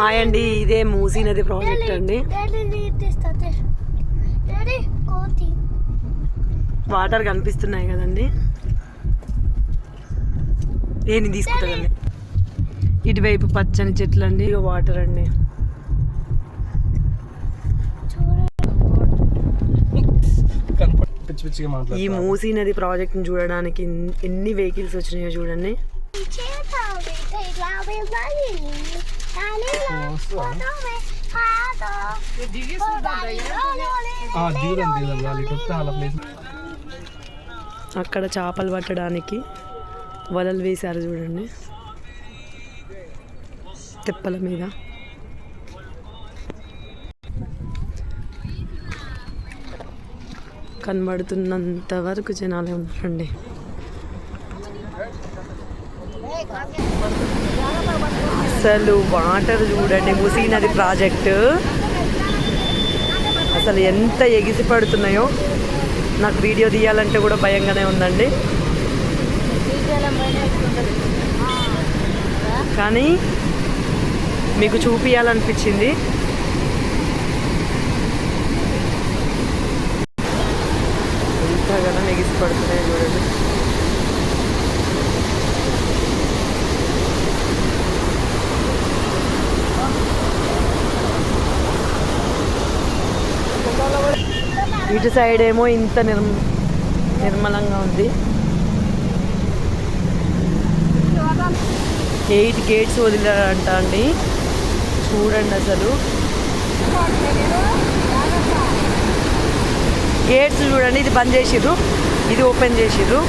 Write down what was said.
Hi అండి, ఇదే మూసీ నది ప్రాజెక్ట్ అండి. వాటర్ కనిపిస్తున్నాయి కదండి. ఏని తీసుకుంటుందండి. ఇటువైపు పచ్చని చెట్లు అండి, వాటర్ అండి. ఈ మూసీ నది ప్రాజెక్ట్ ని చూడడానికి ఎన్ని వెహికల్స్ వచ్చినాయో చూడండి. అక్కడ చేపలు పట్టడానికి వలలు వేశారు చూడండి, తెప్పల మీద. కనబడుతున్నంత వరకు జనాలే ఉన్నారండి. అసలు వాటర్ చూడండి, మూసీ నది ప్రాజెక్టు అసలు ఎంత ఎగిసి పడుతున్నాయో. నాకు వీడియో తీయాలంటే కూడా భయంగానే ఉందండి, కానీ మీకు చూపించాలనిపించింది. ఎంతగానో ఎగిసి పడుతున్నాయో చూడండి. ఇటు సైడ్ ఏమో ఇంత నిర్మలంగా ఉంది. 8 గేట్స్ వదిలారంట అండి. చూడండి, అసలు గేట్స్ చూడండి. ఇది బంద్ చేసిర్రు, ఇది ఓపెన్ చేసిర్రు.